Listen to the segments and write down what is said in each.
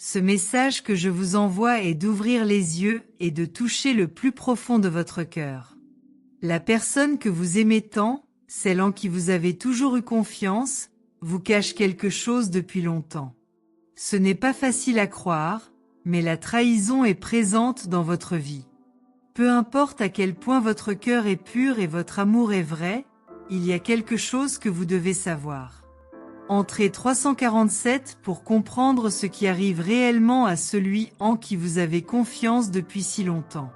Ce message que je vous envoie est d'ouvrir les yeux et de toucher le plus profond de votre cœur. La personne que vous aimez tant, celle en qui vous avez toujours eu confiance, vous cache quelque chose depuis longtemps. Ce n'est pas facile à croire, mais la trahison est présente dans votre vie. Peu importe à quel point votre cœur est pur et votre amour est vrai, il y a quelque chose que vous devez savoir. Entrez 347 pour comprendre ce qui arrive réellement à celui en qui vous avez confiance depuis si longtemps.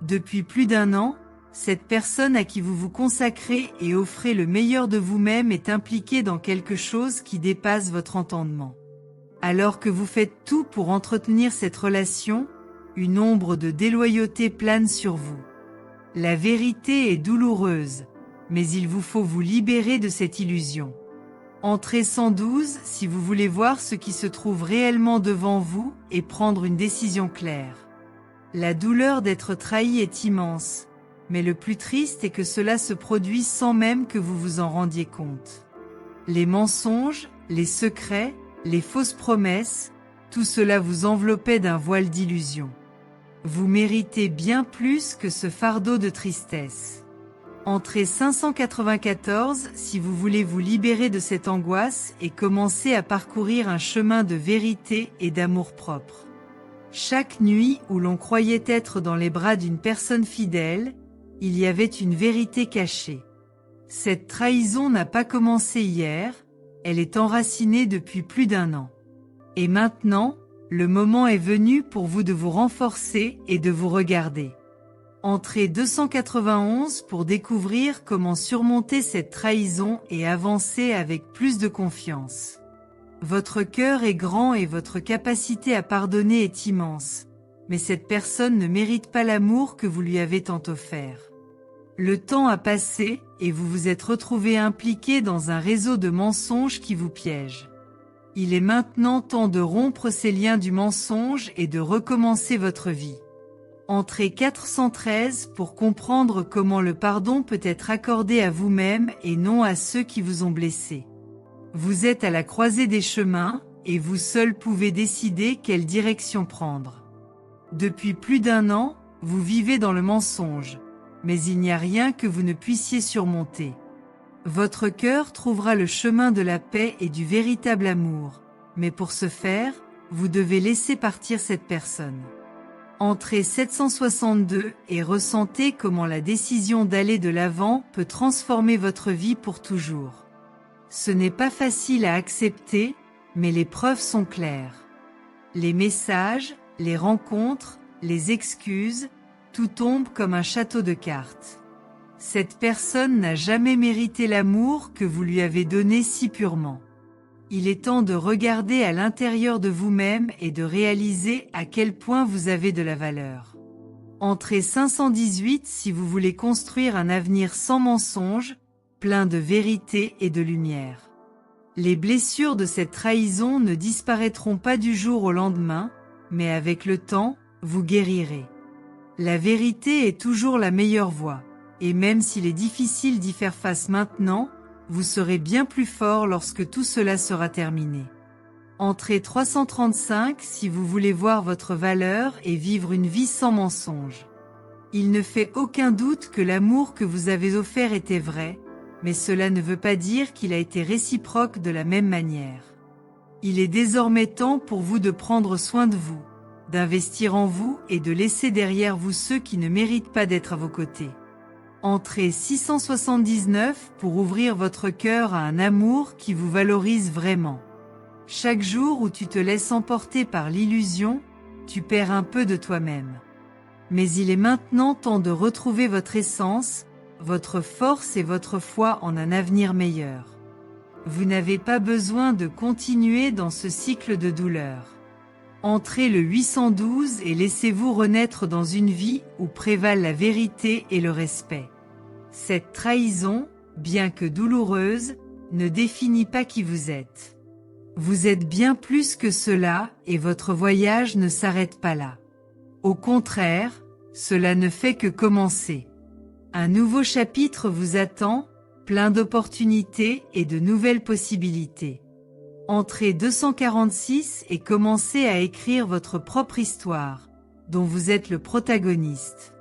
Depuis plus d'1 an, cette personne à qui vous vous consacrez et offrez le meilleur de vous-même est impliquée dans quelque chose qui dépasse votre entendement. Alors que vous faites tout pour entretenir cette relation, une ombre de déloyauté plane sur vous. La vérité est douloureuse, mais il vous faut vous libérer de cette illusion. Entrez 112 si vous voulez voir ce qui se trouve réellement devant vous et prendre une décision claire. La douleur d'être trahi est immense, mais le plus triste est que cela se produit sans même que vous vous en rendiez compte. Les mensonges, les secrets, les fausses promesses, tout cela vous enveloppait d'un voile d'illusion. Vous méritez bien plus que ce fardeau de tristesse. Entrez 594 si vous voulez vous libérer de cette angoisse et commencer à parcourir un chemin de vérité et d'amour-propre. Chaque nuit où l'on croyait être dans les bras d'une personne fidèle, il y avait une vérité cachée. Cette trahison n'a pas commencé hier, elle est enracinée depuis plus d'1 an. Et maintenant, le moment est venu pour vous de vous renforcer et de vous regarder. Entrez 291 pour découvrir comment surmonter cette trahison et avancer avec plus de confiance. Votre cœur est grand et votre capacité à pardonner est immense, mais cette personne ne mérite pas l'amour que vous lui avez tant offert. Le temps a passé et vous vous êtes retrouvé impliqué dans un réseau de mensonges qui vous piège. Il est maintenant temps de rompre ces liens du mensonge et de recommencer votre vie. Entrez 413 pour comprendre comment le pardon peut être accordé à vous-même et non à ceux qui vous ont blessé. Vous êtes à la croisée des chemins, et vous seul pouvez décider quelle direction prendre. Depuis plus d'1 an, vous vivez dans le mensonge, mais il n'y a rien que vous ne puissiez surmonter. Votre cœur trouvera le chemin de la paix et du véritable amour, mais pour ce faire, vous devez laisser partir cette personne. Entrez 762 et ressentez comment la décision d'aller de l'avant peut transformer votre vie pour toujours. Ce n'est pas facile à accepter, mais les preuves sont claires. Les messages, les rencontres, les excuses, tout tombe comme un château de cartes. Cette personne n'a jamais mérité l'amour que vous lui avez donné si purement. Il est temps de regarder à l'intérieur de vous-même et de réaliser à quel point vous avez de la valeur. Entrez 518 si vous voulez construire un avenir sans mensonge, plein de vérité et de lumière. Les blessures de cette trahison ne disparaîtront pas du jour au lendemain, mais avec le temps, vous guérirez. La vérité est toujours la meilleure voie, et même s'il est difficile d'y faire face maintenant, vous serez bien plus fort lorsque tout cela sera terminé. Entrez 335 si vous voulez voir votre valeur et vivre une vie sans mensonge. Il ne fait aucun doute que l'amour que vous avez offert était vrai, mais cela ne veut pas dire qu'il a été réciproque de la même manière. Il est désormais temps pour vous de prendre soin de vous, d'investir en vous et de laisser derrière vous ceux qui ne méritent pas d'être à vos côtés. Entrez 679 pour ouvrir votre cœur à un amour qui vous valorise vraiment. Chaque jour où tu te laisses emporter par l'illusion, tu perds un peu de toi-même. Mais il est maintenant temps de retrouver votre essence, votre force et votre foi en un avenir meilleur. Vous n'avez pas besoin de continuer dans ce cycle de douleur. Entrez le 812 et laissez-vous renaître dans une vie où prévalent la vérité et le respect. Cette trahison, bien que douloureuse, ne définit pas qui vous êtes. Vous êtes bien plus que cela et votre voyage ne s'arrête pas là. Au contraire, cela ne fait que commencer. Un nouveau chapitre vous attend, plein d'opportunités et de nouvelles possibilités. Entrez 246 et commencez à écrire votre propre histoire, dont vous êtes le protagoniste.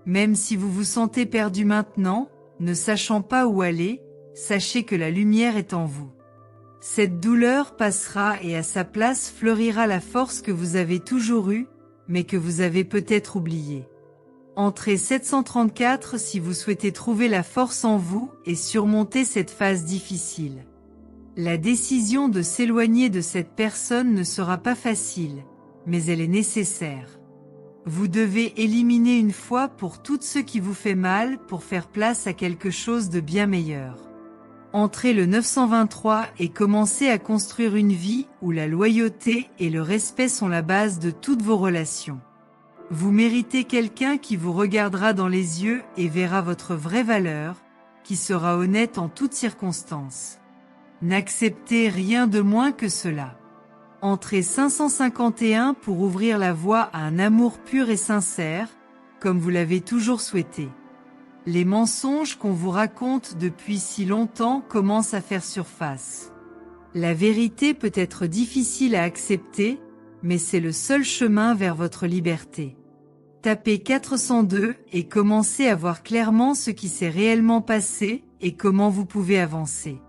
Même si vous vous sentez perdu maintenant, ne sachant pas où aller, sachez que la lumière est en vous. Cette douleur passera et à sa place fleurira la force que vous avez toujours eue, mais que vous avez peut-être oubliée. Entrez 734 si vous souhaitez trouver la force en vous et surmonter cette phase difficile. La décision de s'éloigner de cette personne ne sera pas facile, mais elle est nécessaire. Vous devez éliminer une fois pour toutes ce qui vous fait mal pour faire place à quelque chose de bien meilleur. Entrez le 923 et commencez à construire une vie où la loyauté et le respect sont la base de toutes vos relations. Vous méritez quelqu'un qui vous regardera dans les yeux et verra votre vraie valeur, qui sera honnête en toutes circonstances. N'acceptez rien de moins que cela. Entrez 551 pour ouvrir la voie à un amour pur et sincère, comme vous l'avez toujours souhaité. Les mensonges qu'on vous raconte depuis si longtemps commencent à faire surface. La vérité peut être difficile à accepter, mais c'est le seul chemin vers votre liberté. Tapez 402 et commencez à voir clairement ce qui s'est réellement passé et comment vous pouvez avancer.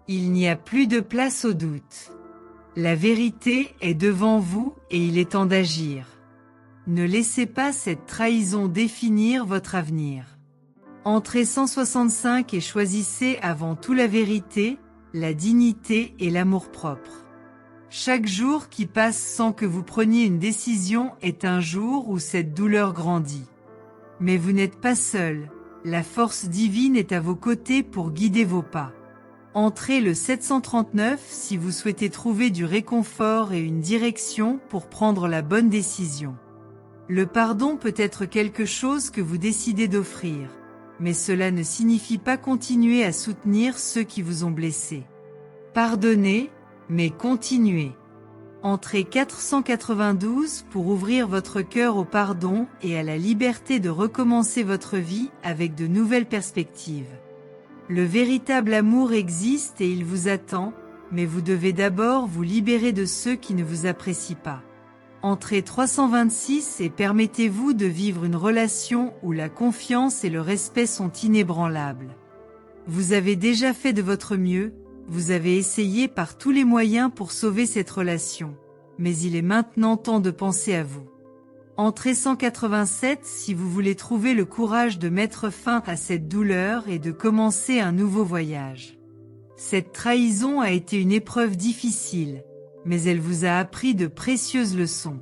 Il n'y a plus de place au doute. La vérité est devant vous et il est temps d'agir. Ne laissez pas cette trahison définir votre avenir. Entrez 165 et choisissez avant tout la vérité, la dignité et l'amour-propre. Chaque jour qui passe sans que vous preniez une décision est un jour où cette douleur grandit. Mais vous n'êtes pas seul, la force divine est à vos côtés pour guider vos pas. Entrez le 739 si vous souhaitez trouver du réconfort et une direction pour prendre la bonne décision. Le pardon peut être quelque chose que vous décidez d'offrir, mais cela ne signifie pas continuer à soutenir ceux qui vous ont blessé. Pardonnez, mais continuez. Entrez 492 pour ouvrir votre cœur au pardon et à la liberté de recommencer votre vie avec de nouvelles perspectives. Le véritable amour existe et il vous attend, mais vous devez d'abord vous libérer de ceux qui ne vous apprécient pas. Entrez 326 et permettez-vous de vivre une relation où la confiance et le respect sont inébranlables. Vous avez déjà fait de votre mieux, vous avez essayé par tous les moyens pour sauver cette relation, mais il est maintenant temps de penser à vous. Entrez 187 si vous voulez trouver le courage de mettre fin à cette douleur et de commencer un nouveau voyage. Cette trahison a été une épreuve difficile, mais elle vous a appris de précieuses leçons.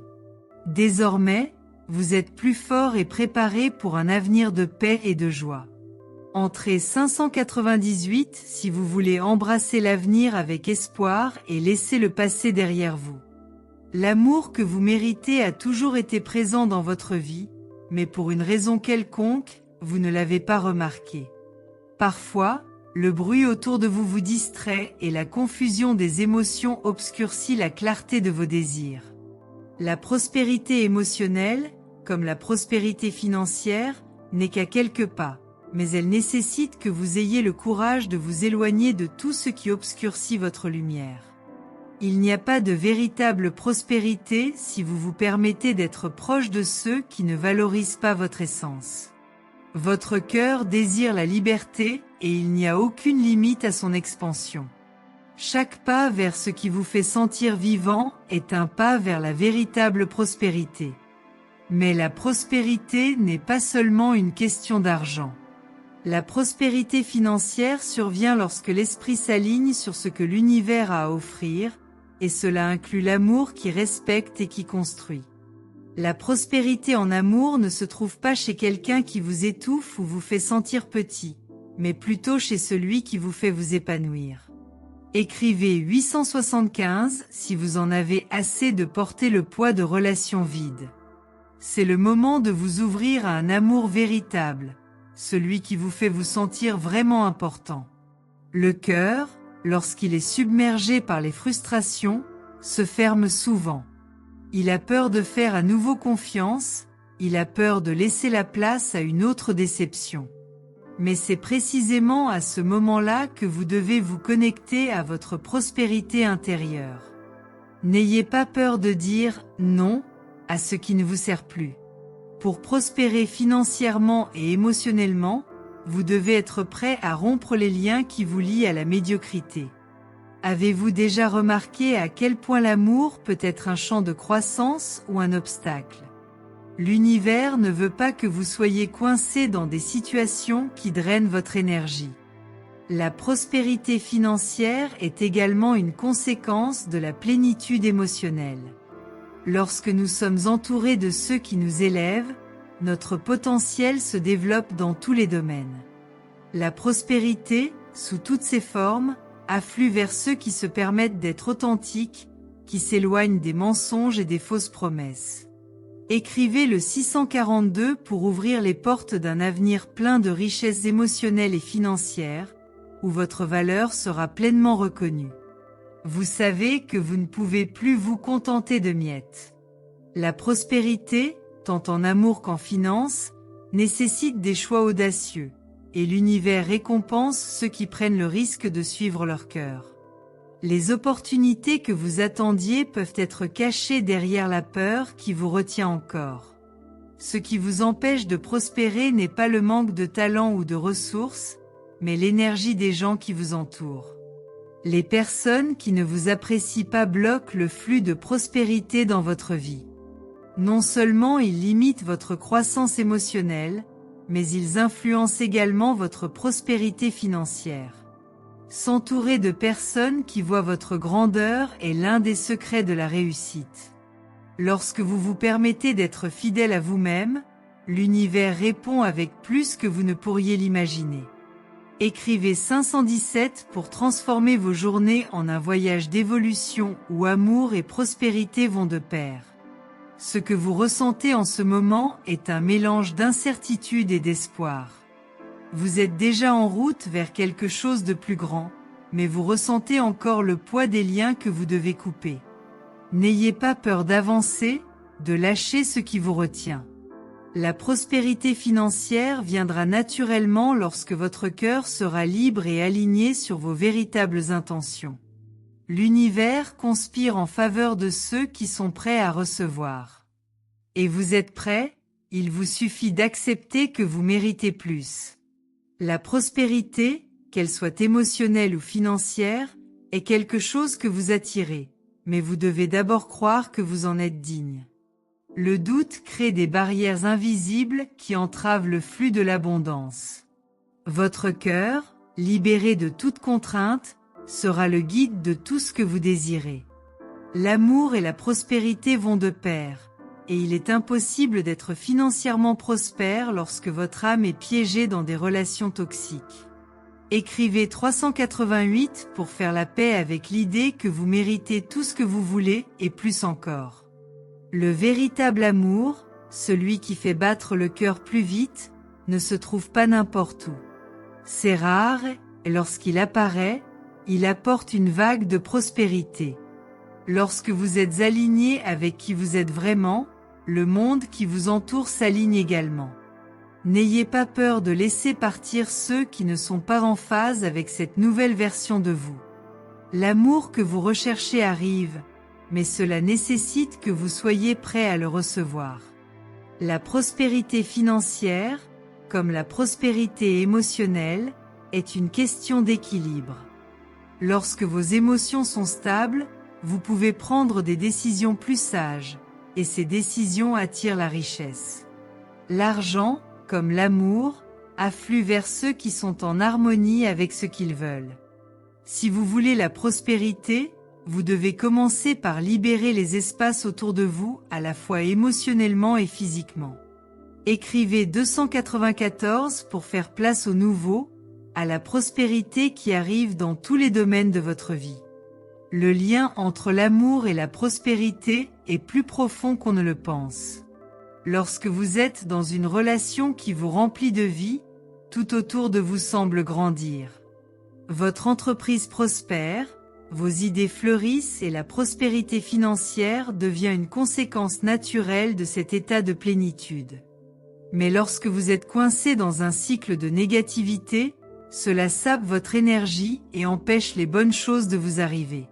Désormais, vous êtes plus fort et préparé pour un avenir de paix et de joie. Entrez 598 si vous voulez embrasser l'avenir avec espoir et laisser le passé derrière vous. L'amour que vous méritez a toujours été présent dans votre vie, mais pour une raison quelconque, vous ne l'avez pas remarqué. Parfois, le bruit autour de vous vous distrait et la confusion des émotions obscurcit la clarté de vos désirs. La prospérité émotionnelle, comme la prospérité financière, n'est qu'à quelques pas, mais elle nécessite que vous ayez le courage de vous éloigner de tout ce qui obscurcit votre lumière. Il n'y a pas de véritable prospérité si vous vous permettez d'être proche de ceux qui ne valorisent pas votre essence. Votre cœur désire la liberté et il n'y a aucune limite à son expansion. Chaque pas vers ce qui vous fait sentir vivant est un pas vers la véritable prospérité. Mais la prospérité n'est pas seulement une question d'argent. La prospérité financière survient lorsque l'esprit s'aligne sur ce que l'univers a à offrir, et cela inclut l'amour qui respecte et qui construit. La prospérité en amour ne se trouve pas chez quelqu'un qui vous étouffe ou vous fait sentir petit, mais plutôt chez celui qui vous fait vous épanouir. Écrivez 875 si vous en avez assez de porter le poids de relations vides. C'est le moment de vous ouvrir à un amour véritable, celui qui vous fait vous sentir vraiment important. Le cœur, lorsqu'il est submergé par les frustrations, se ferme souvent. Il a peur de faire à nouveau confiance, il a peur de laisser la place à une autre déception. Mais c'est précisément à ce moment-là que vous devez vous connecter à votre prospérité intérieure. N'ayez pas peur de dire « non » à ce qui ne vous sert plus. Pour prospérer financièrement et émotionnellement, vous devez être prêt à rompre les liens qui vous lient à la médiocrité. Avez-vous déjà remarqué à quel point l'amour peut être un champ de croissance ou un obstacle? L'univers ne veut pas que vous soyez coincé dans des situations qui drainent votre énergie. La prospérité financière est également une conséquence de la plénitude émotionnelle. Lorsque nous sommes entourés de ceux qui nous élèvent, notre potentiel se développe dans tous les domaines. La prospérité, sous toutes ses formes, afflue vers ceux qui se permettent d'être authentiques, qui s'éloignent des mensonges et des fausses promesses. Écrivez le 642 pour ouvrir les portes d'un avenir plein de richesses émotionnelles et financières, où votre valeur sera pleinement reconnue. Vous savez que vous ne pouvez plus vous contenter de miettes. La prospérité, tant en amour qu'en finance, nécessite des choix audacieux, et l'univers récompense ceux qui prennent le risque de suivre leur cœur. Les opportunités que vous attendiez peuvent être cachées derrière la peur qui vous retient encore. Ce qui vous empêche de prospérer n'est pas le manque de talent ou de ressources, mais l'énergie des gens qui vous entourent. Les personnes qui ne vous apprécient pas bloquent le flux de prospérité dans votre vie. Non seulement ils limitent votre croissance émotionnelle, mais ils influencent également votre prospérité financière. S'entourer de personnes qui voient votre grandeur est l'un des secrets de la réussite. Lorsque vous vous permettez d'être fidèle à vous-même, l'univers répond avec plus que vous ne pourriez l'imaginer. Écrivez 517 pour transformer vos journées en un voyage d'évolution où amour et prospérité vont de pair. Ce que vous ressentez en ce moment est un mélange d'incertitude et d'espoir. Vous êtes déjà en route vers quelque chose de plus grand, mais vous ressentez encore le poids des liens que vous devez couper. N'ayez pas peur d'avancer, de lâcher ce qui vous retient. La prospérité financière viendra naturellement lorsque votre cœur sera libre et aligné sur vos véritables intentions. L'univers conspire en faveur de ceux qui sont prêts à recevoir. Et vous êtes prêts? Il vous suffit d'accepter que vous méritez plus. La prospérité, qu'elle soit émotionnelle ou financière, est quelque chose que vous attirez, mais vous devez d'abord croire que vous en êtes digne. Le doute crée des barrières invisibles qui entravent le flux de l'abondance. Votre cœur, libéré de toute contrainte, sera le guide de tout ce que vous désirez. L'amour et la prospérité vont de pair, et il est impossible d'être financièrement prospère lorsque votre âme est piégée dans des relations toxiques. Écrivez 388 pour faire la paix avec l'idée que vous méritez tout ce que vous voulez et plus encore. Le véritable amour, celui qui fait battre le cœur plus vite, ne se trouve pas n'importe où. C'est rare, et lorsqu'il apparaît, il apporte une vague de prospérité. Lorsque vous êtes aligné avec qui vous êtes vraiment, le monde qui vous entoure s'aligne également. N'ayez pas peur de laisser partir ceux qui ne sont pas en phase avec cette nouvelle version de vous. L'amour que vous recherchez arrive, mais cela nécessite que vous soyez prêt à le recevoir. La prospérité financière, comme la prospérité émotionnelle, est une question d'équilibre. Lorsque vos émotions sont stables, vous pouvez prendre des décisions plus sages, et ces décisions attirent la richesse. L'argent, comme l'amour, afflue vers ceux qui sont en harmonie avec ce qu'ils veulent. Si vous voulez la prospérité, vous devez commencer par libérer les espaces autour de vous, à la fois émotionnellement et physiquement. Écrivez 294 pour faire place au nouveau, à la prospérité qui arrive dans tous les domaines de votre vie. Le lien entre l'amour et la prospérité est plus profond qu'on ne le pense. Lorsque vous êtes dans une relation qui vous remplit de vie, tout autour de vous semble grandir. Votre entreprise prospère, vos idées fleurissent et la prospérité financière devient une conséquence naturelle de cet état de plénitude. Mais lorsque vous êtes coincé dans un cycle de négativité, cela sape votre énergie et empêche les bonnes choses de vous arriver.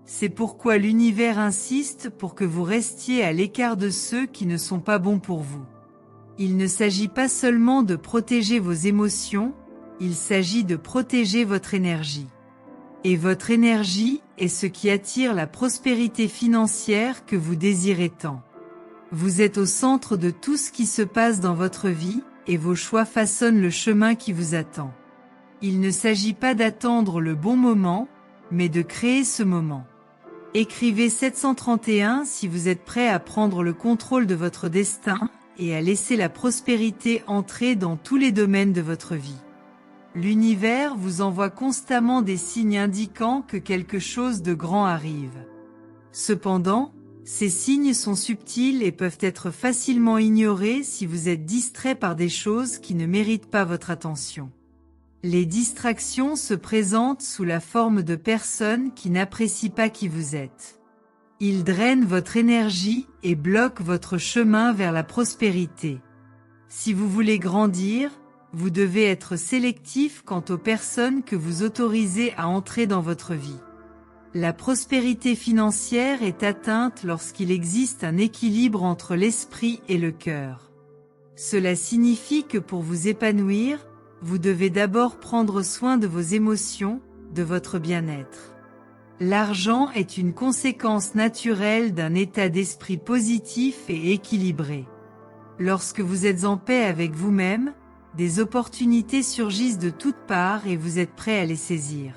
C'est pourquoi l'univers insiste pour que vous restiez à l'écart de ceux qui ne sont pas bons pour vous. Il ne s'agit pas seulement de protéger vos émotions, il s'agit de protéger votre énergie. Et votre énergie est ce qui attire la prospérité financière que vous désirez tant. Vous êtes au centre de tout ce qui se passe dans votre vie, et vos choix façonnent le chemin qui vous attend. Il ne s'agit pas d'attendre le bon moment, mais de créer ce moment. Écrivez 731 si vous êtes prêt à prendre le contrôle de votre destin et à laisser la prospérité entrer dans tous les domaines de votre vie. L'univers vous envoie constamment des signes indiquant que quelque chose de grand arrive. Cependant, ces signes sont subtils et peuvent être facilement ignorés si vous êtes distrait par des choses qui ne méritent pas votre attention. Les distractions se présentent sous la forme de personnes qui n'apprécient pas qui vous êtes. Ils drainent votre énergie et bloquent votre chemin vers la prospérité. Si vous voulez grandir, vous devez être sélectif quant aux personnes que vous autorisez à entrer dans votre vie. La prospérité financière est atteinte lorsqu'il existe un équilibre entre l'esprit et le cœur. Cela signifie que pour vous épanouir, vous devez d'abord prendre soin de vos émotions, de votre bien-être. L'argent est une conséquence naturelle d'un état d'esprit positif et équilibré. Lorsque vous êtes en paix avec vous-même, des opportunités surgissent de toutes parts et vous êtes prêt à les saisir.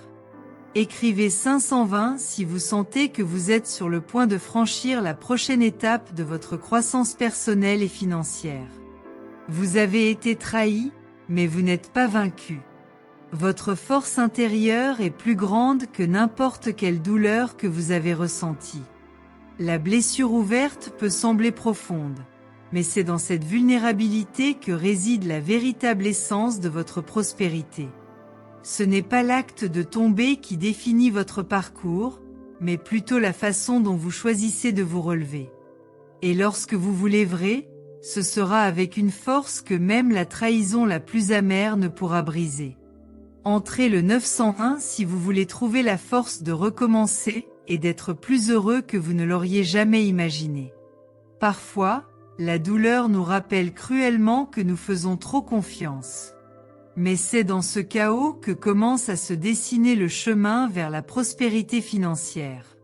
Écrivez 520 si vous sentez que vous êtes sur le point de franchir la prochaine étape de votre croissance personnelle et financière. Vous avez été trahi, mais vous n'êtes pas vaincu. Votre force intérieure est plus grande que n'importe quelle douleur que vous avez ressentie. La blessure ouverte peut sembler profonde, mais c'est dans cette vulnérabilité que réside la véritable essence de votre prospérité. Ce n'est pas l'acte de tomber qui définit votre parcours, mais plutôt la façon dont vous choisissez de vous relever. Et lorsque vous vous lèverez, ce sera avec une force que même la trahison la plus amère ne pourra briser. Entrez le 901 si vous voulez trouver la force de recommencer et d'être plus heureux que vous ne l'auriez jamais imaginé. Parfois, la douleur nous rappelle cruellement que nous faisons trop confiance. Mais c'est dans ce chaos que commence à se dessiner le chemin vers la prospérité financière.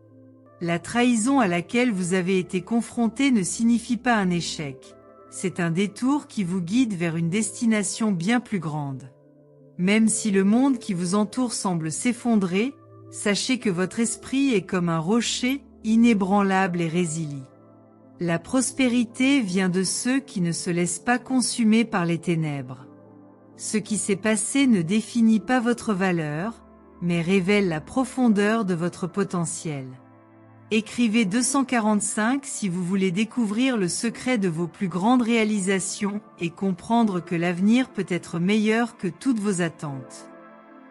La trahison à laquelle vous avez été confronté ne signifie pas un échec. C'est un détour qui vous guide vers une destination bien plus grande. Même si le monde qui vous entoure semble s'effondrer, sachez que votre esprit est comme un rocher, inébranlable et résilient. La prospérité vient de ceux qui ne se laissent pas consumer par les ténèbres. Ce qui s'est passé ne définit pas votre valeur, mais révèle la profondeur de votre potentiel. Écrivez 245 si vous voulez découvrir le secret de vos plus grandes réalisations et comprendre que l'avenir peut être meilleur que toutes vos attentes.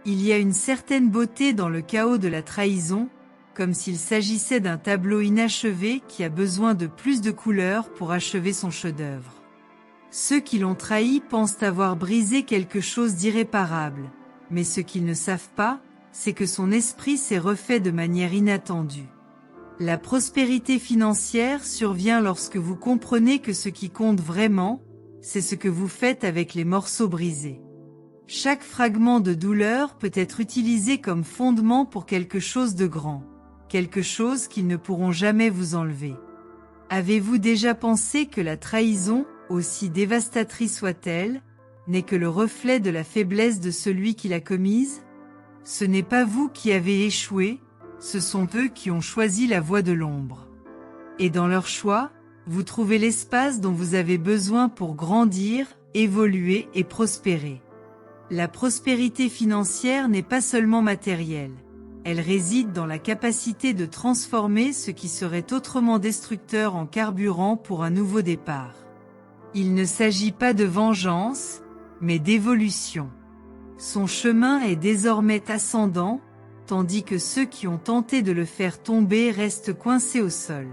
Il y a une certaine beauté dans le chaos de la trahison, comme s'il s'agissait d'un tableau inachevé qui a besoin de plus de couleurs pour achever son chef-d'œuvre. Ceux qui l'ont trahi pensent avoir brisé quelque chose d'irréparable, mais ce qu'ils ne savent pas, c'est que son esprit s'est refait de manière inattendue. La prospérité financière survient lorsque vous comprenez que ce qui compte vraiment, c'est ce que vous faites avec les morceaux brisés. Chaque fragment de douleur peut être utilisé comme fondement pour quelque chose de grand, quelque chose qu'ils ne pourront jamais vous enlever. Avez-vous déjà pensé que la trahison, aussi dévastatrice soit-elle, n'est que le reflet de la faiblesse de celui qui l'a commise? Ce n'est pas vous qui avez échoué, ce sont eux qui ont choisi la voie de l'ombre. Et dans leur choix, vous trouvez l'espace dont vous avez besoin pour grandir, évoluer et prospérer. La prospérité financière n'est pas seulement matérielle. Elle réside dans la capacité de transformer ce qui serait autrement destructeur en carburant pour un nouveau départ. Il ne s'agit pas de vengeance, mais d'évolution. Son chemin est désormais ascendant, tandis que ceux qui ont tenté de le faire tomber restent coincés au sol.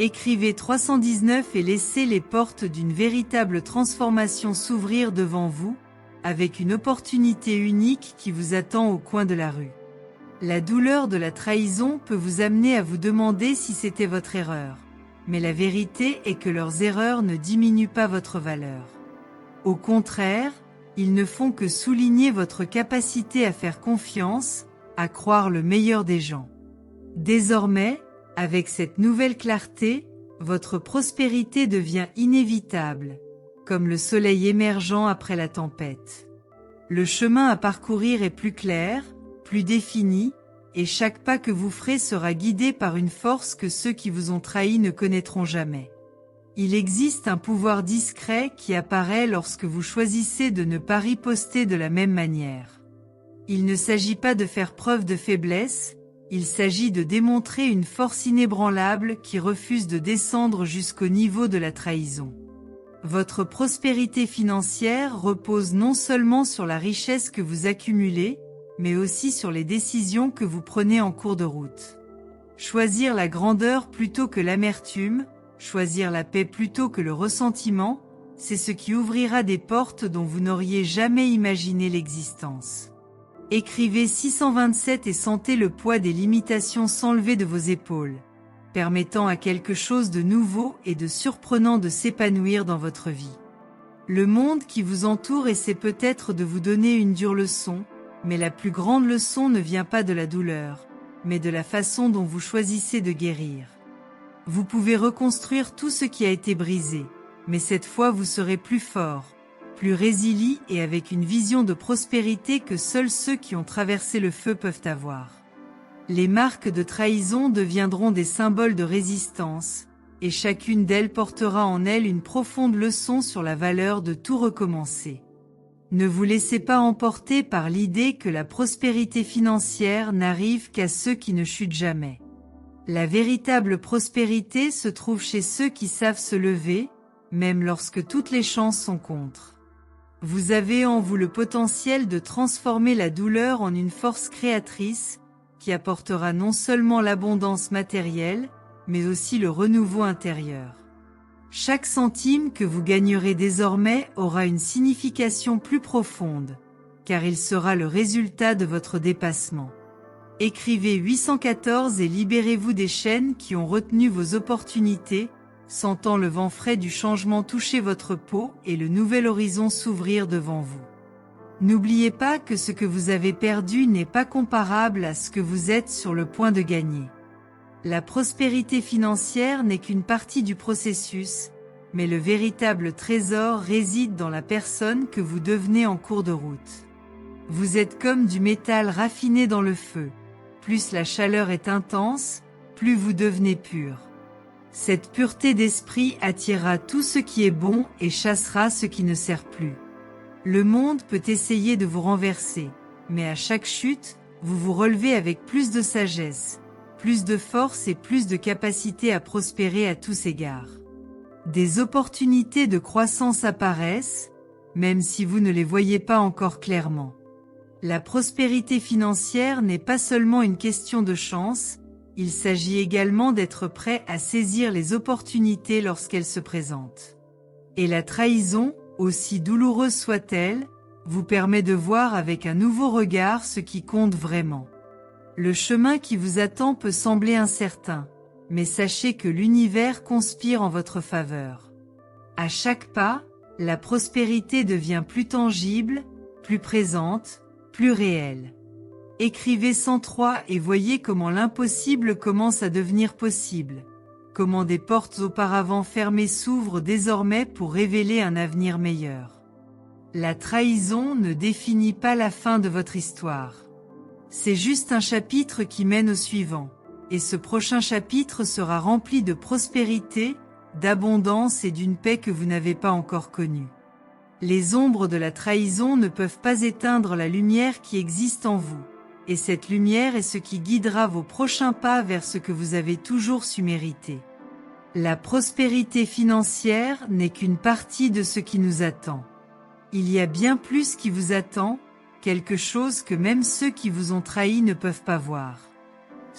Écrivez 319 et laissez les portes d'une véritable transformation s'ouvrir devant vous, avec une opportunité unique qui vous attend au coin de la rue. La douleur de la trahison peut vous amener à vous demander si c'était votre erreur. Mais la vérité est que leurs erreurs ne diminuent pas votre valeur. Au contraire, ils ne font que souligner votre capacité à faire confiance, à croire le meilleur des gens. Désormais, avec cette nouvelle clarté, votre prospérité devient inévitable, comme le soleil émergeant après la tempête. Le chemin à parcourir est plus clair, plus défini, et chaque pas que vous ferez sera guidé par une force que ceux qui vous ont trahi ne connaîtront jamais. Il existe un pouvoir discret qui apparaît lorsque vous choisissez de ne pas riposter de la même manière. Il ne s'agit pas de faire preuve de faiblesse, il s'agit de démontrer une force inébranlable qui refuse de descendre jusqu'au niveau de la trahison. Votre prospérité financière repose non seulement sur la richesse que vous accumulez, mais aussi sur les décisions que vous prenez en cours de route. Choisir la grandeur plutôt que l'amertume, choisir la paix plutôt que le ressentiment, c'est ce qui ouvrira des portes dont vous n'auriez jamais imaginé l'existence. Écrivez 627 et sentez le poids des limitations s'enlever de vos épaules, permettant à quelque chose de nouveau et de surprenant de s'épanouir dans votre vie. Le monde qui vous entoure essaie peut-être de vous donner une dure leçon, mais la plus grande leçon ne vient pas de la douleur, mais de la façon dont vous choisissez de guérir. Vous pouvez reconstruire tout ce qui a été brisé, mais cette fois vous serez plus fort, plus résilient et avec une vision de prospérité que seuls ceux qui ont traversé le feu peuvent avoir. Les marques de trahison deviendront des symboles de résistance, et chacune d'elles portera en elle une profonde leçon sur la valeur de tout recommencer. Ne vous laissez pas emporter par l'idée que la prospérité financière n'arrive qu'à ceux qui ne chutent jamais. La véritable prospérité se trouve chez ceux qui savent se lever, même lorsque toutes les chances sont contre. Vous avez en vous le potentiel de transformer la douleur en une force créatrice, qui apportera non seulement l'abondance matérielle, mais aussi le renouveau intérieur. Chaque centime que vous gagnerez désormais aura une signification plus profonde, car il sera le résultat de votre dépassement. Écrivez 814 et libérez-vous des chaînes qui ont retenu vos opportunités, sentant le vent frais du changement toucher votre peau et le nouvel horizon s'ouvrir devant vous. N'oubliez pas que ce que vous avez perdu n'est pas comparable à ce que vous êtes sur le point de gagner. La prospérité financière n'est qu'une partie du processus, mais le véritable trésor réside dans la personne que vous devenez en cours de route. Vous êtes comme du métal raffiné dans le feu. Plus la chaleur est intense, plus vous devenez pur. Cette pureté d'esprit attirera tout ce qui est bon et chassera ce qui ne sert plus. Le monde peut essayer de vous renverser, mais à chaque chute, vous vous relevez avec plus de sagesse, plus de force et plus de capacité à prospérer à tous égards. Des opportunités de croissance apparaissent, même si vous ne les voyez pas encore clairement. La prospérité financière n'est pas seulement une question de chance, il s'agit également d'être prêt à saisir les opportunités lorsqu'elles se présentent. Et la trahison, aussi douloureuse soit-elle, vous permet de voir avec un nouveau regard ce qui compte vraiment. Le chemin qui vous attend peut sembler incertain, mais sachez que l'univers conspire en votre faveur. À chaque pas, la prospérité devient plus tangible, plus présente, plus réelle. Écrivez 103 et voyez comment l'impossible commence à devenir possible, comment des portes auparavant fermées s'ouvrent désormais pour révéler un avenir meilleur. La trahison ne définit pas la fin de votre histoire. C'est juste un chapitre qui mène au suivant, et ce prochain chapitre sera rempli de prospérité, d'abondance et d'une paix que vous n'avez pas encore connue. Les ombres de la trahison ne peuvent pas éteindre la lumière qui existe en vous, et cette lumière est ce qui guidera vos prochains pas vers ce que vous avez toujours su mériter. La prospérité financière n'est qu'une partie de ce qui nous attend. Il y a bien plus qui vous attend, quelque chose que même ceux qui vous ont trahi ne peuvent pas voir.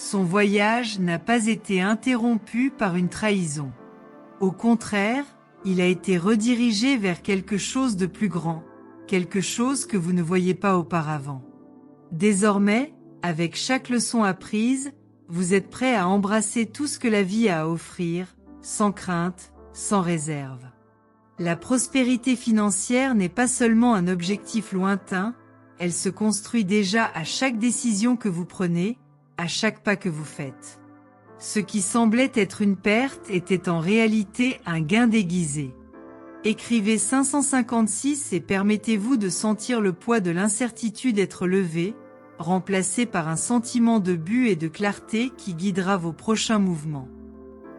Son voyage n'a pas été interrompu par une trahison. Au contraire, il a été redirigé vers quelque chose de plus grand, quelque chose que vous ne voyiez pas auparavant. Désormais, avec chaque leçon apprise, vous êtes prêt à embrasser tout ce que la vie a à offrir, sans crainte, sans réserve. La prospérité financière n'est pas seulement un objectif lointain, elle se construit déjà à chaque décision que vous prenez, à chaque pas que vous faites. Ce qui semblait être une perte était en réalité un gain déguisé. Écrivez 556 et permettez-vous de sentir le poids de l'incertitude être levé, remplacé par un sentiment de but et de clarté qui guidera vos prochains mouvements.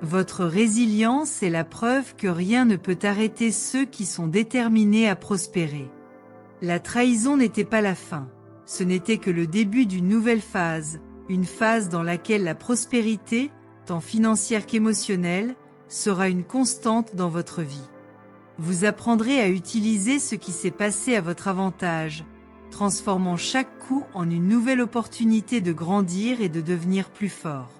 Votre résilience est la preuve que rien ne peut arrêter ceux qui sont déterminés à prospérer. La trahison n'était pas la fin, ce n'était que le début d'une nouvelle phase, une phase dans laquelle la prospérité, tant financière qu'émotionnelle, sera une constante dans votre vie. Vous apprendrez à utiliser ce qui s'est passé à votre avantage, transformant chaque coup en une nouvelle opportunité de grandir et de devenir plus fort.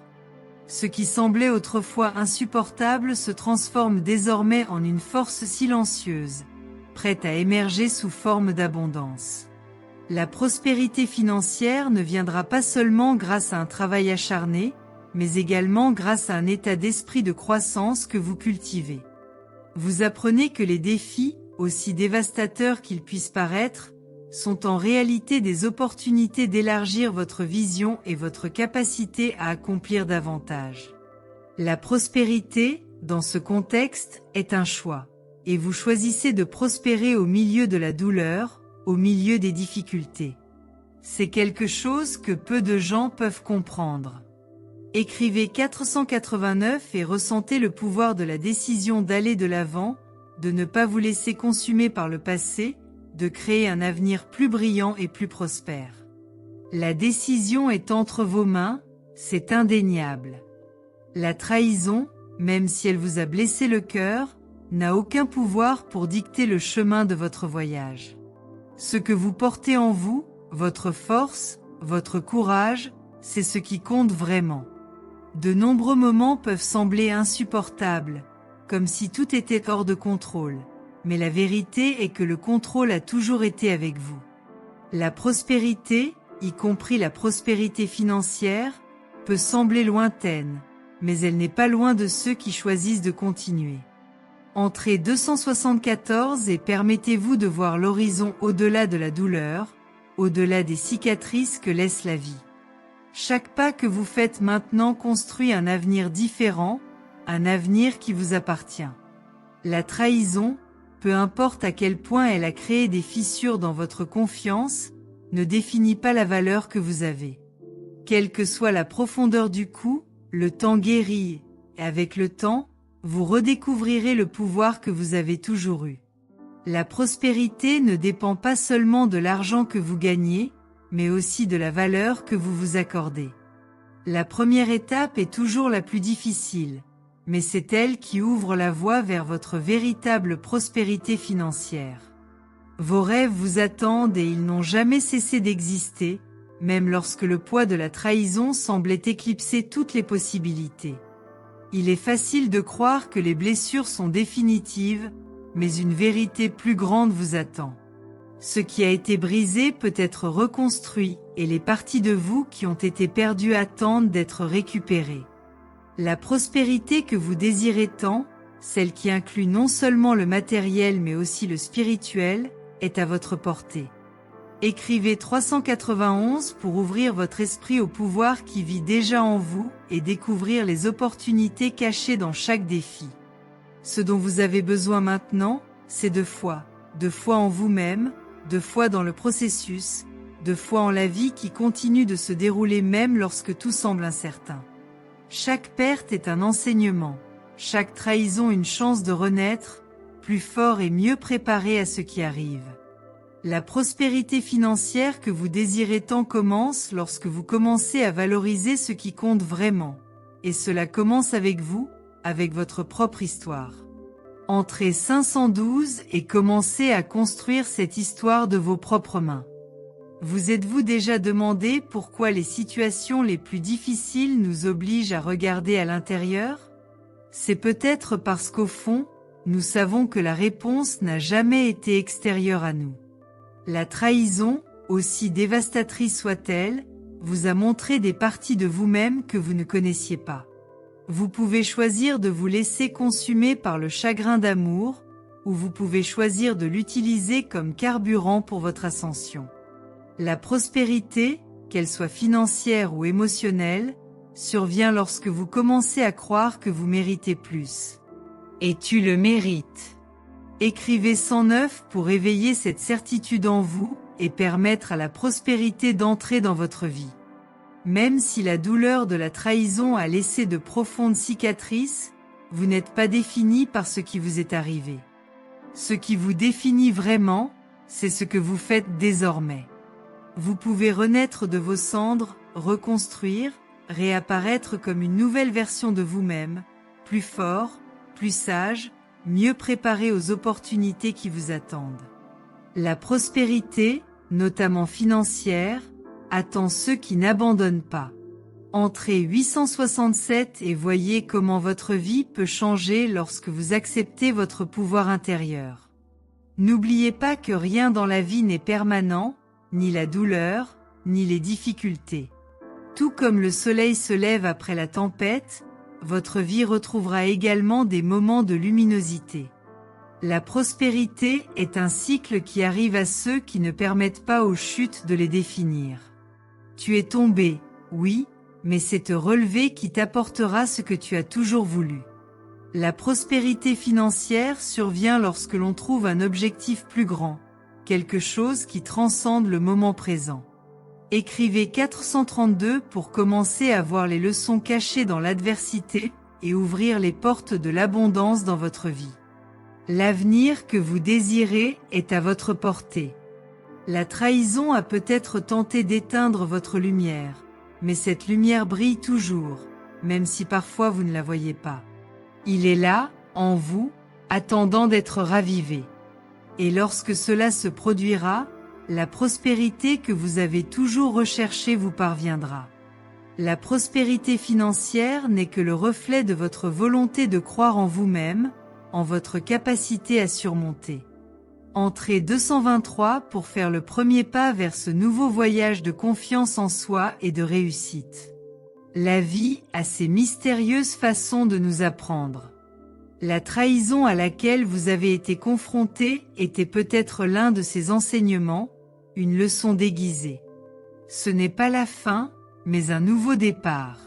Ce qui semblait autrefois insupportable se transforme désormais en une force silencieuse, prête à émerger sous forme d'abondance. La prospérité financière ne viendra pas seulement grâce à un travail acharné, mais également grâce à un état d'esprit de croissance que vous cultivez. Vous apprenez que les défis, aussi dévastateurs qu'ils puissent paraître, sont en réalité des opportunités d'élargir votre vision et votre capacité à accomplir davantage. La prospérité, dans ce contexte, est un choix, et vous choisissez de prospérer au milieu de la douleur, au milieu des difficultés. C'est quelque chose que peu de gens peuvent comprendre. Écrivez 489 et ressentez le pouvoir de la décision d'aller de l'avant, de ne pas vous laisser consumer par le passé, de créer un avenir plus brillant et plus prospère. La décision est entre vos mains, c'est indéniable. La trahison, même si elle vous a blessé le cœur, n'a aucun pouvoir pour dicter le chemin de votre voyage. Ce que vous portez en vous, votre force, votre courage, c'est ce qui compte vraiment. De nombreux moments peuvent sembler insupportables, comme si tout était hors de contrôle, mais la vérité est que le contrôle a toujours été avec vous. La prospérité, y compris la prospérité financière, peut sembler lointaine, mais elle n'est pas loin de ceux qui choisissent de continuer. Entrez 274 et permettez-vous de voir l'horizon au-delà de la douleur, au-delà des cicatrices que laisse la vie. Chaque pas que vous faites maintenant construit un avenir différent, un avenir qui vous appartient. La trahison, peu importe à quel point elle a créé des fissures dans votre confiance, ne définit pas la valeur que vous avez. Quelle que soit la profondeur du coup, le temps guérit, et avec le temps, vous redécouvrirez le pouvoir que vous avez toujours eu. La prospérité ne dépend pas seulement de l'argent que vous gagnez, mais aussi de la valeur que vous vous accordez. La première étape est toujours la plus difficile, mais c'est elle qui ouvre la voie vers votre véritable prospérité financière. Vos rêves vous attendent et ils n'ont jamais cessé d'exister, même lorsque le poids de la trahison semblait éclipser toutes les possibilités. Il est facile de croire que les blessures sont définitives, mais une vérité plus grande vous attend. Ce qui a été brisé peut être reconstruit, et les parties de vous qui ont été perdues attendent d'être récupérées. La prospérité que vous désirez tant, celle qui inclut non seulement le matériel mais aussi le spirituel, est à votre portée. Écrivez 391 pour ouvrir votre esprit au pouvoir qui vit déjà en vous et découvrir les opportunités cachées dans chaque défi. Ce dont vous avez besoin maintenant, c'est de foi en vous-même, de foi dans le processus, de foi en la vie qui continue de se dérouler même lorsque tout semble incertain. Chaque perte est un enseignement, chaque trahison une chance de renaître, plus fort et mieux préparé à ce qui arrive. La prospérité financière que vous désirez tant commence lorsque vous commencez à valoriser ce qui compte vraiment. Et cela commence avec vous, avec votre propre histoire. Entrez 512 et commencez à construire cette histoire de vos propres mains. Vous êtes-vous déjà demandé pourquoi les situations les plus difficiles nous obligent à regarder à l'intérieur? C'est peut-être parce qu'au fond, nous savons que la réponse n'a jamais été extérieure à nous. La trahison, aussi dévastatrice soit-elle, vous a montré des parties de vous-même que vous ne connaissiez pas. Vous pouvez choisir de vous laisser consumer par le chagrin d'amour, ou vous pouvez choisir de l'utiliser comme carburant pour votre ascension. La prospérité, qu'elle soit financière ou émotionnelle, survient lorsque vous commencez à croire que vous méritez plus. Et tu le mérites. Écrivez 109 pour éveiller cette certitude en vous et permettre à la prospérité d'entrer dans votre vie. Même si la douleur de la trahison a laissé de profondes cicatrices, vous n'êtes pas défini par ce qui vous est arrivé. Ce qui vous définit vraiment, c'est ce que vous faites désormais. Vous pouvez renaître de vos cendres, reconstruire, réapparaître comme une nouvelle version de vous-même, plus fort, plus sage, mieux préparé aux opportunités qui vous attendent. La prospérité, notamment financière, attend ceux qui n'abandonnent pas. Entrez 867 et voyez comment votre vie peut changer lorsque vous acceptez votre pouvoir intérieur. N'oubliez pas que rien dans la vie n'est permanent, ni la douleur, ni les difficultés. Tout comme le soleil se lève après la tempête, votre vie retrouvera également des moments de luminosité. La prospérité est un cycle qui arrive à ceux qui ne permettent pas aux chutes de les définir. Tu es tombé, oui, mais c'est te relever qui t'apportera ce que tu as toujours voulu. La prospérité financière survient lorsque l'on trouve un objectif plus grand, quelque chose qui transcende le moment présent. Écrivez 432 pour commencer à voir les leçons cachées dans l'adversité et ouvrir les portes de l'abondance dans votre vie. L'avenir que vous désirez est à votre portée. La trahison a peut-être tenté d'éteindre votre lumière, mais cette lumière brille toujours, même si parfois vous ne la voyez pas. Il est là, en vous, attendant d'être ravivé. Et lorsque cela se produira, la prospérité que vous avez toujours recherchée vous parviendra. La prospérité financière n'est que le reflet de votre volonté de croire en vous-même, en votre capacité à surmonter. Entrez 223 pour faire le premier pas vers ce nouveau voyage de confiance en soi et de réussite. La vie a ses mystérieuses façons de nous apprendre. La trahison à laquelle vous avez été confronté était peut-être l'un de ces enseignements, une leçon déguisée. Ce n'est pas la fin, mais un nouveau départ.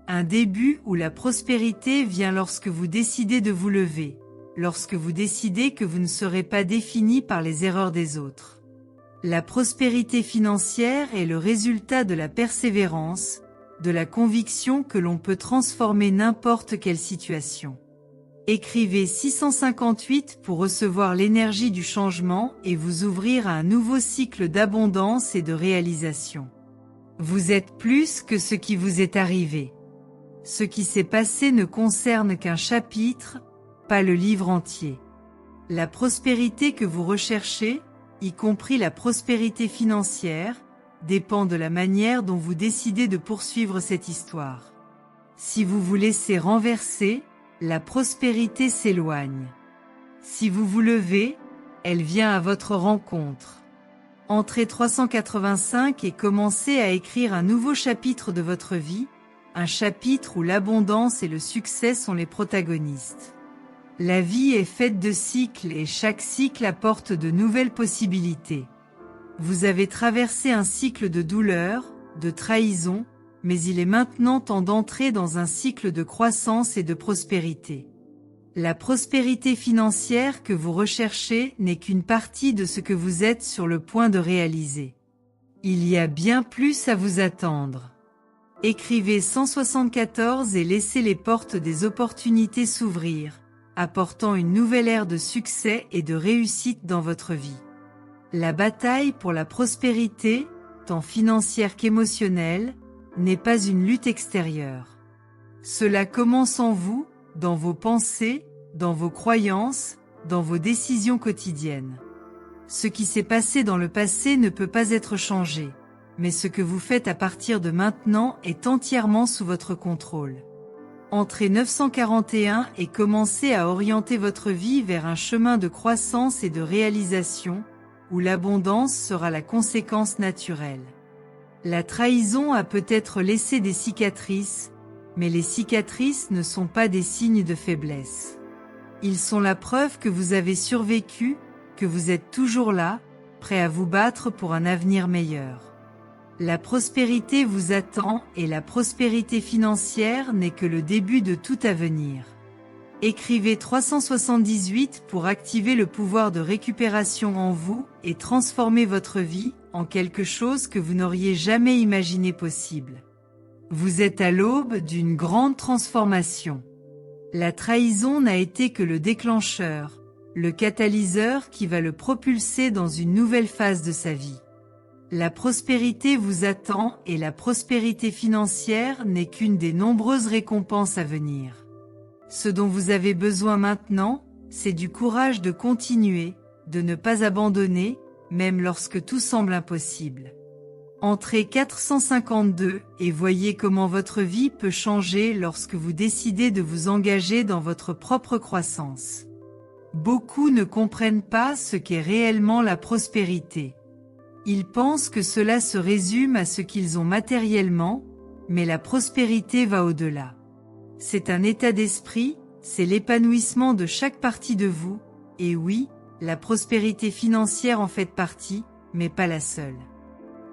Un début où la prospérité vient lorsque vous décidez de vous lever, lorsque vous décidez que vous ne serez pas défini par les erreurs des autres. La prospérité financière est le résultat de la persévérance, de la conviction que l'on peut transformer n'importe quelle situation. Écrivez 658 pour recevoir l'énergie du changement et vous ouvrir à un nouveau cycle d'abondance et de réalisation. Vous êtes plus que ce qui vous est arrivé. Ce qui s'est passé ne concerne qu'un chapitre, pas le livre entier. La prospérité que vous recherchez, y compris la prospérité financière, dépend de la manière dont vous décidez de poursuivre cette histoire. Si vous vous laissez renverser, la prospérité s'éloigne. Si vous vous levez, elle vient à votre rencontre. Entrez 385 et commencez à écrire un nouveau chapitre de votre vie, un chapitre où l'abondance et le succès sont les protagonistes. La vie est faite de cycles et chaque cycle apporte de nouvelles possibilités. Vous avez traversé un cycle de douleur, de trahison, mais il est maintenant temps d'entrer dans un cycle de croissance et de prospérité. La prospérité financière que vous recherchez n'est qu'une partie de ce que vous êtes sur le point de réaliser. Il y a bien plus à vous attendre. Écrivez 174 et laissez les portes des opportunités s'ouvrir, apportant une nouvelle ère de succès et de réussite dans votre vie. La bataille pour la prospérité, tant financière qu'émotionnelle, n'est pas une lutte extérieure. Cela commence en vous, dans vos pensées, dans vos croyances, dans vos décisions quotidiennes. Ce qui s'est passé dans le passé ne peut pas être changé, mais ce que vous faites à partir de maintenant est entièrement sous votre contrôle. Entrez 941 et commencez à orienter votre vie vers un chemin de croissance et de réalisation, où l'abondance sera la conséquence naturelle. La trahison a peut-être laissé des cicatrices, mais les cicatrices ne sont pas des signes de faiblesse. Ils sont la preuve que vous avez survécu, que vous êtes toujours là, prêt à vous battre pour un avenir meilleur. La prospérité vous attend et la prospérité financière n'est que le début de tout avenir. Écrivez 378 pour activer le pouvoir de récupération en vous et transformer votre vie en quelque chose que vous n'auriez jamais imaginé possible. Vous êtes à l'aube d'une grande transformation. La trahison n'a été que le déclencheur, le catalyseur qui va le propulser dans une nouvelle phase de sa vie. La prospérité vous attend et la prospérité financière n'est qu'une des nombreuses récompenses à venir. Ce dont vous avez besoin maintenant, c'est du courage de continuer, de ne pas abandonner, même lorsque tout semble impossible. Entrez 452 et voyez comment votre vie peut changer lorsque vous décidez de vous engager dans votre propre croissance. Beaucoup ne comprennent pas ce qu'est réellement la prospérité. Ils pensent que cela se résume à ce qu'ils ont matériellement, mais la prospérité va au-delà. C'est un état d'esprit, c'est l'épanouissement de chaque partie de vous, et oui, la prospérité financière en fait partie, mais pas la seule.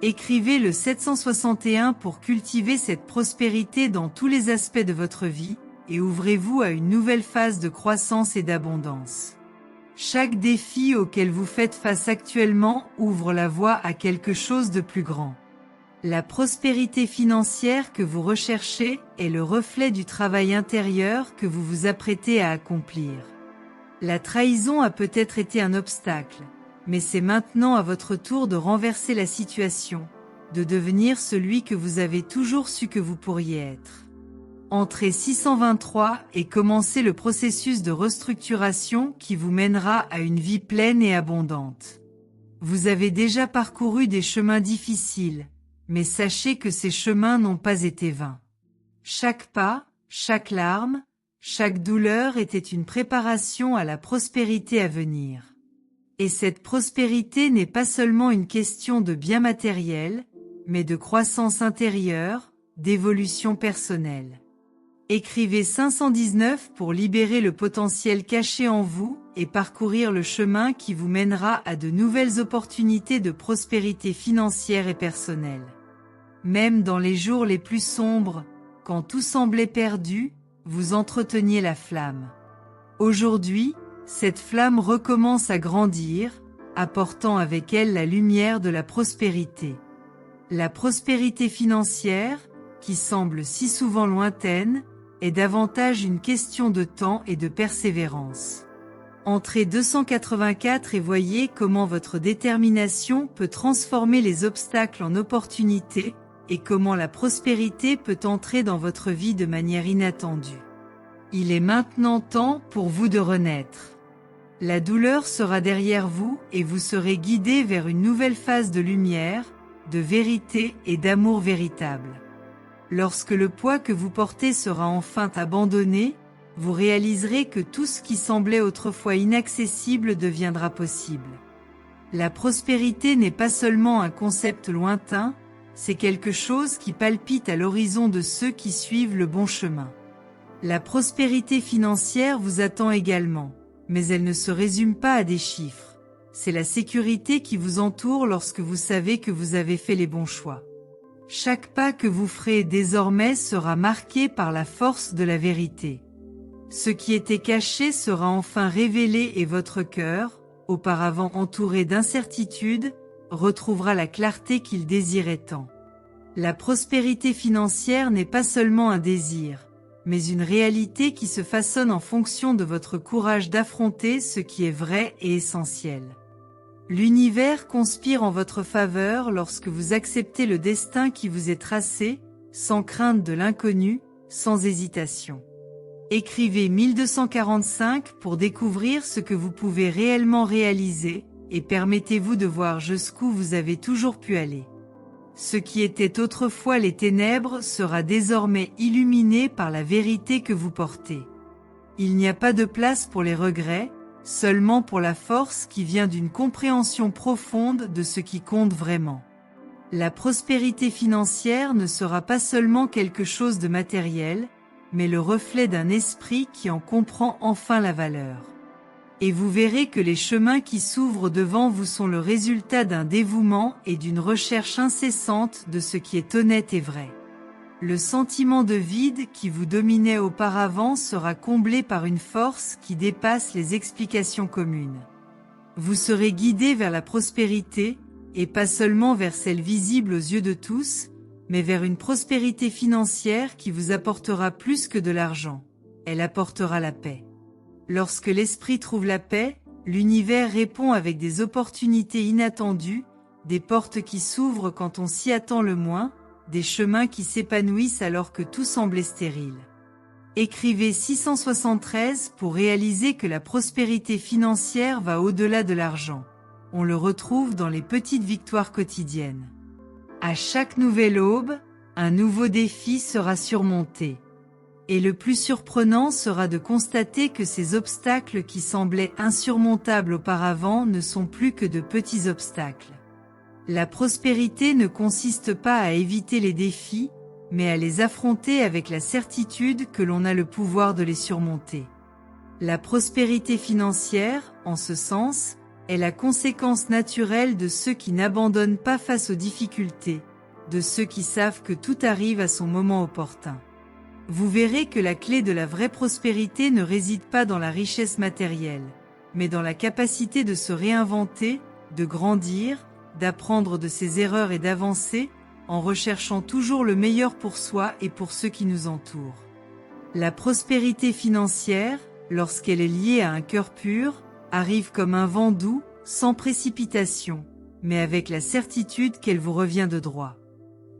Écrivez le 761 pour cultiver cette prospérité dans tous les aspects de votre vie, et ouvrez-vous à une nouvelle phase de croissance et d'abondance. Chaque défi auquel vous faites face actuellement ouvre la voie à quelque chose de plus grand. La prospérité financière que vous recherchez est le reflet du travail intérieur que vous vous apprêtez à accomplir. La trahison a peut-être été un obstacle, mais c'est maintenant à votre tour de renverser la situation, de devenir celui que vous avez toujours su que vous pourriez être. Entrez 623 et commencez le processus de restructuration qui vous mènera à une vie pleine et abondante. Vous avez déjà parcouru des chemins difficiles, mais sachez que ces chemins n'ont pas été vains. Chaque pas, chaque larme, chaque douleur était une préparation à la prospérité à venir. Et cette prospérité n'est pas seulement une question de biens matériels, mais de croissance intérieure, d'évolution personnelle. Écrivez 519 pour libérer le potentiel caché en vous et parcourir le chemin qui vous mènera à de nouvelles opportunités de prospérité financière et personnelle. Même dans les jours les plus sombres, quand tout semblait perdu, vous entreteniez la flamme. Aujourd'hui, cette flamme recommence à grandir, apportant avec elle la lumière de la prospérité. La prospérité financière, qui semble si souvent lointaine, est davantage une question de temps et de persévérance. Entrez 284 et voyez comment votre détermination peut transformer les obstacles en opportunités, et comment la prospérité peut entrer dans votre vie de manière inattendue. Il est maintenant temps pour vous de renaître. La douleur sera derrière vous et vous serez guidé vers une nouvelle phase de lumière, de vérité et d'amour véritable. Lorsque le poids que vous portez sera enfin abandonné, vous réaliserez que tout ce qui semblait autrefois inaccessible deviendra possible. La prospérité n'est pas seulement un concept lointain, c'est quelque chose qui palpite à l'horizon de ceux qui suivent le bon chemin. La prospérité financière vous attend également, mais elle ne se résume pas à des chiffres. C'est la sécurité qui vous entoure lorsque vous savez que vous avez fait les bons choix. Chaque pas que vous ferez désormais sera marqué par la force de la vérité. Ce qui était caché sera enfin révélé et votre cœur, auparavant entouré d'incertitudes, retrouvera la clarté qu'il désirait tant. La prospérité financière n'est pas seulement un désir, mais une réalité qui se façonne en fonction de votre courage d'affronter ce qui est vrai et essentiel. L'univers conspire en votre faveur lorsque vous acceptez le destin qui vous est tracé, sans crainte de l'inconnu, sans hésitation. Écrivez 1245 pour découvrir ce que vous pouvez réellement réaliser, et permettez-vous de voir jusqu'où vous avez toujours pu aller. Ce qui était autrefois les ténèbres sera désormais illuminé par la vérité que vous portez. Il n'y a pas de place pour les regrets, seulement pour la force qui vient d'une compréhension profonde de ce qui compte vraiment. La prospérité financière ne sera pas seulement quelque chose de matériel, mais le reflet d'un esprit qui en comprend enfin la valeur. Et vous verrez que les chemins qui s'ouvrent devant vous sont le résultat d'un dévouement et d'une recherche incessante de ce qui est honnête et vrai. Le sentiment de vide qui vous dominait auparavant sera comblé par une force qui dépasse les explications communes. Vous serez guidé vers la prospérité, et pas seulement vers celle visible aux yeux de tous, mais vers une prospérité financière qui vous apportera plus que de l'argent. Elle apportera la paix. Lorsque l'esprit trouve la paix, l'univers répond avec des opportunités inattendues, des portes qui s'ouvrent quand on s'y attend le moins, des chemins qui s'épanouissent alors que tout semblait stérile. Écrivez 673 pour réaliser que la prospérité financière va au-delà de l'argent. On le retrouve dans les petites victoires quotidiennes. À chaque nouvelle aube, un nouveau défi sera surmonté. Et le plus surprenant sera de constater que ces obstacles qui semblaient insurmontables auparavant ne sont plus que de petits obstacles. La prospérité ne consiste pas à éviter les défis, mais à les affronter avec la certitude que l'on a le pouvoir de les surmonter. La prospérité financière, en ce sens, est la conséquence naturelle de ceux qui n'abandonnent pas face aux difficultés, de ceux qui savent que tout arrive à son moment opportun. Vous verrez que la clé de la vraie prospérité ne réside pas dans la richesse matérielle, mais dans la capacité de se réinventer, de grandir, d'apprendre de ses erreurs et d'avancer, en recherchant toujours le meilleur pour soi et pour ceux qui nous entourent. La prospérité financière, lorsqu'elle est liée à un cœur pur, arrive comme un vent doux, sans précipitation, mais avec la certitude qu'elle vous revient de droit.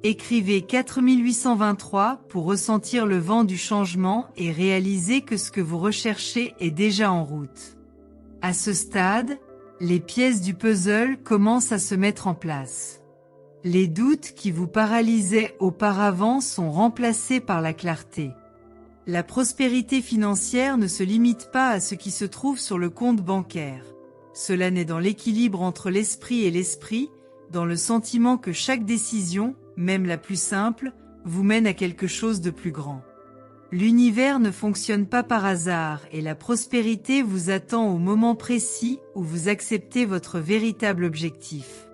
Écrivez 4823 pour ressentir le vent du changement et réaliser que ce que vous recherchez est déjà en route. À ce stade, les pièces du puzzle commencent à se mettre en place. Les doutes qui vous paralysaient auparavant sont remplacés par la clarté. La prospérité financière ne se limite pas à ce qui se trouve sur le compte bancaire. Cela naît dans l'équilibre entre l'esprit et l'esprit, dans le sentiment que chaque décision, même la plus simple, vous mène à quelque chose de plus grand. L'univers ne fonctionne pas par hasard et la prospérité vous attend au moment précis où vous acceptez votre véritable objectif.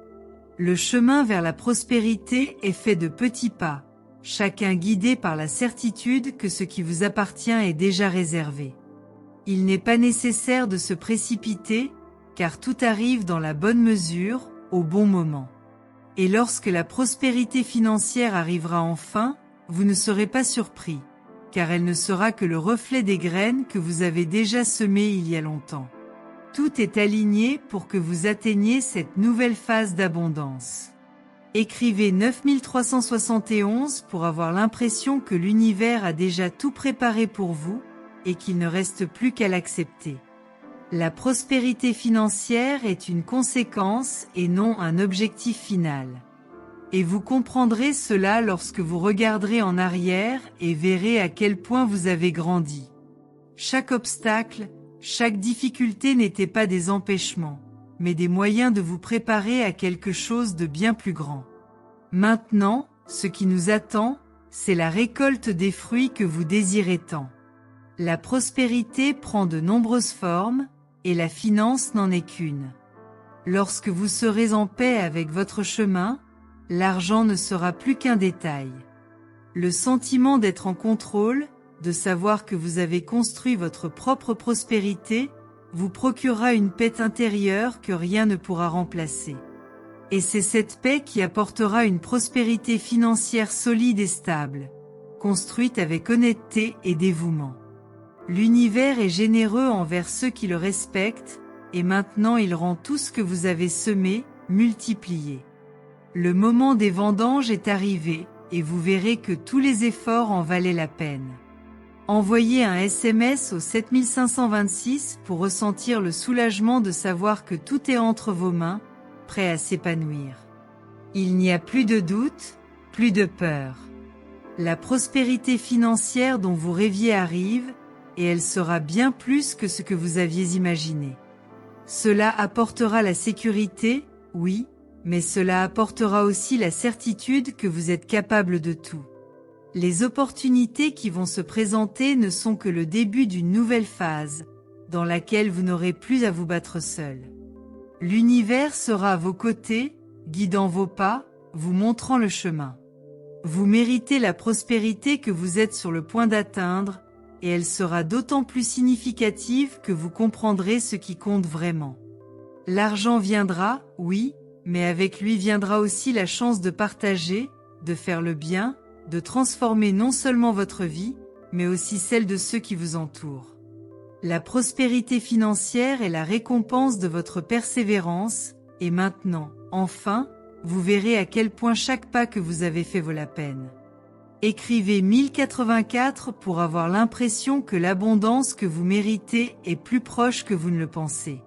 Le chemin vers la prospérité est fait de petits pas, chacun guidé par la certitude que ce qui vous appartient est déjà réservé. Il n'est pas nécessaire de se précipiter, car tout arrive dans la bonne mesure, au bon moment. Et lorsque la prospérité financière arrivera enfin, vous ne serez pas surpris, car elle ne sera que le reflet des graines que vous avez déjà semées il y a longtemps. Tout est aligné pour que vous atteigniez cette nouvelle phase d'abondance. Écrivez 9371 pour avoir l'impression que l'univers a déjà tout préparé pour vous, et qu'il ne reste plus qu'à l'accepter. La prospérité financière est une conséquence et non un objectif final. Et vous comprendrez cela lorsque vous regarderez en arrière et verrez à quel point vous avez grandi. Chaque obstacle, chaque difficulté n'était pas des empêchements, mais des moyens de vous préparer à quelque chose de bien plus grand. Maintenant, ce qui nous attend, c'est la récolte des fruits que vous désirez tant. La prospérité prend de nombreuses formes, et la finance n'en est qu'une. Lorsque vous serez en paix avec votre chemin, l'argent ne sera plus qu'un détail. Le sentiment d'être en contrôle, de savoir que vous avez construit votre propre prospérité, vous procurera une paix intérieure que rien ne pourra remplacer. Et c'est cette paix qui apportera une prospérité financière solide et stable, construite avec honnêteté et dévouement. L'univers est généreux envers ceux qui le respectent, et maintenant il rend tout ce que vous avez semé, multiplié. Le moment des vendanges est arrivé, et vous verrez que tous les efforts en valaient la peine. Envoyez un SMS au 7526 pour ressentir le soulagement de savoir que tout est entre vos mains, prêt à s'épanouir. Il n'y a plus de doute, plus de peur. La prospérité financière dont vous rêviez arrive, et elle sera bien plus que ce que vous aviez imaginé. Cela apportera la sécurité, oui, mais cela apportera aussi la certitude que vous êtes capable de tout. Les opportunités qui vont se présenter ne sont que le début d'une nouvelle phase, dans laquelle vous n'aurez plus à vous battre seul. L'univers sera à vos côtés, guidant vos pas, vous montrant le chemin. Vous méritez la prospérité que vous êtes sur le point d'atteindre, et elle sera d'autant plus significative que vous comprendrez ce qui compte vraiment. L'argent viendra, oui, mais avec lui viendra aussi la chance de partager, de faire le bien, de transformer non seulement votre vie, mais aussi celle de ceux qui vous entourent. La prospérité financière est la récompense de votre persévérance, et maintenant, enfin, vous verrez à quel point chaque pas que vous avez fait vaut la peine. Écrivez 1084 pour avoir l'impression que l'abondance que vous méritez est plus proche que vous ne le pensez.